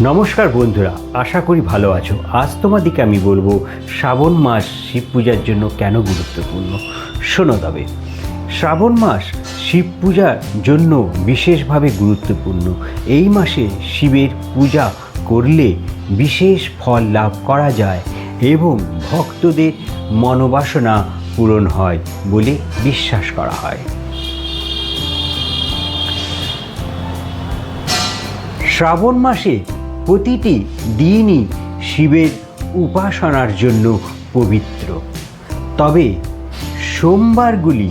নমস্কার বন্ধুরা, আশা করি ভালো আছো। আজ তোমাদেরকে আমি বলবো শ্রাবণ মাস শিব পূজার জন্য কেন গুরুত্বপূর্ণ। শোনো তবে, শ্রাবণ মাস শিব পূজার জন্য বিশেষভাবে গুরুত্বপূর্ণ। এই মাসে শিবের পূজা করলে বিশেষ ফল লাভ করা যায় এবং ভক্তদের মনোবাসনা পূরণ হয় বলে বিশ্বাস করা হয়। শ্রাবণ মাসে প্রতিটি দিনই শিবের উপাসনার জন্য পবিত্র, তবে সোমবারগুলি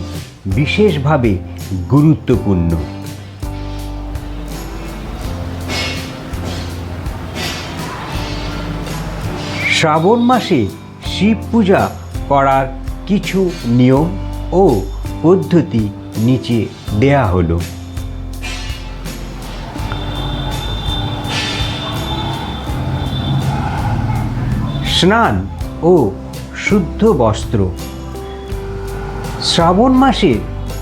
বিশেষভাবে গুরুত্বপূর্ণ। শ্রাবণ মাসে শিব পূজা করার কিছু নিয়ম ও পদ্ধতি নিচে দেয়া হলো। স্নান ও শুদ্ধ বস্ত্র। শ্রাবণ মাসে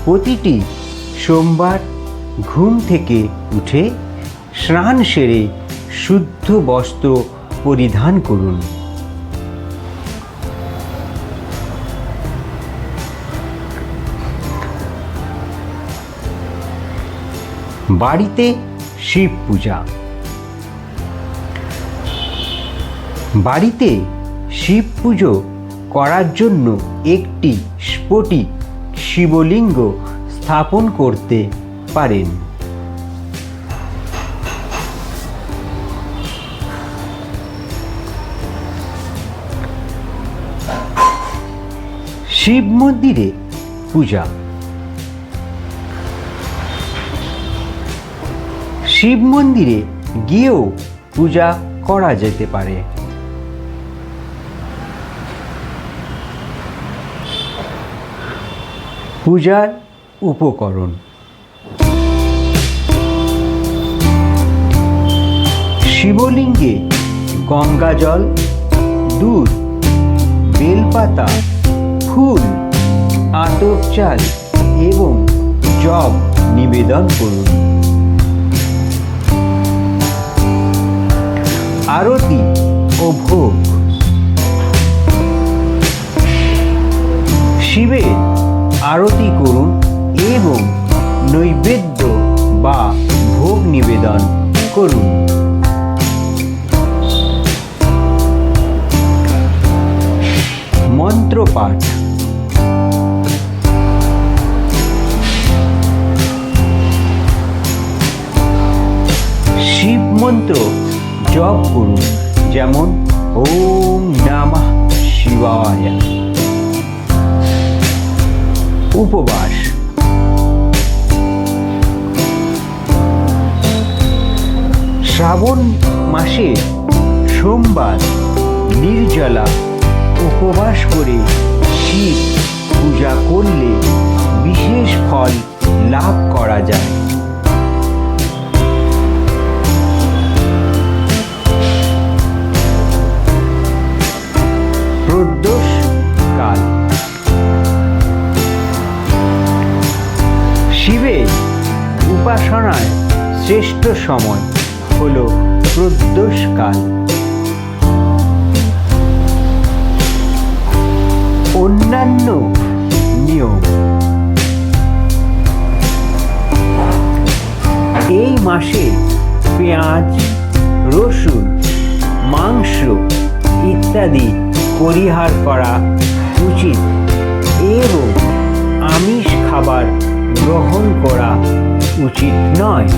প্রতিটি সোমবার ঘুম থেকে উঠে স্নান সেরে শুদ্ধ বস্ত্র পরিধান করুন। বাড়িতে শিব পূজা। বাড়িতে শিব পুজো করার জন্য একটি স্ফটিক শিবলিঙ্গ স্থাপন করতে পারেন। শিব মন্দিরে পূজা। শিব মন্দিরে গিয়েও পূজা করা যেতে পারে। পূজার উপকরণ: শিবলিঙ্গে গঙ্গাজল, দুধ, বেলপাতা, ফুল, আতপ চাল এবং জব নিবেদন করুন। আরতি ও ভোগ। শিবের আরতি করুন এবং নৈবেদ্য বা ভোগ নিবেদন করুন। মন্ত্রপাঠ। শিব মন্ত্র জপ করুন, যেমন ওম নমঃ শিবায়। উপবাস। শ্রাবণ মাসে সোমবার নির্জলা উপবাস করে শিব পূজা করলে বিশেষ ফল লাভ করা যায়। প্রদোষ কাল। শিবের উপাসনায় শ্রেষ্ঠ সময় হল প্রদোষকাল। অন্যান্য নিয়ম: এই মাসে পেঁয়াজ, রসুন, মাংস ইত্যাদি পরিহার করা উচিত এবং আমিষ খাবার গ্রহণ করা উচিত নয়।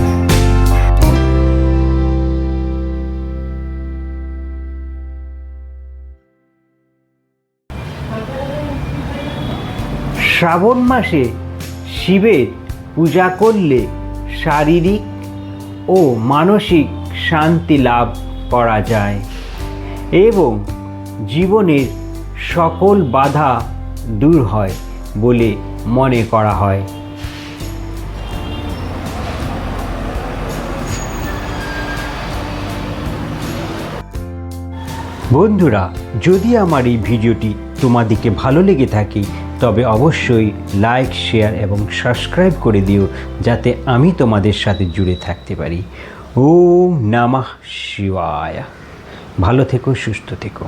শ্রাবণ মাসে শিবের পূজা করলে শারীরিক ও মানসিক শান্তি লাভ করা যায় এবং জীবনের সকল বাধা দূর হয় বলে মনে করা হয়। বন্ধুরা, যদি আমার এই ভিডিওটি তোমাদেরকে ভালো লেগে থাকে তবে অবশ্যই লাইক, শেয়ার এবং সাবস্ক্রাইব করে দিও, যাতে আমি তোমাদের সাথে জুড়ে থাকতে পারি। ওম নমঃ শিবায়। ভালো থেকো, সুস্থ থেকো।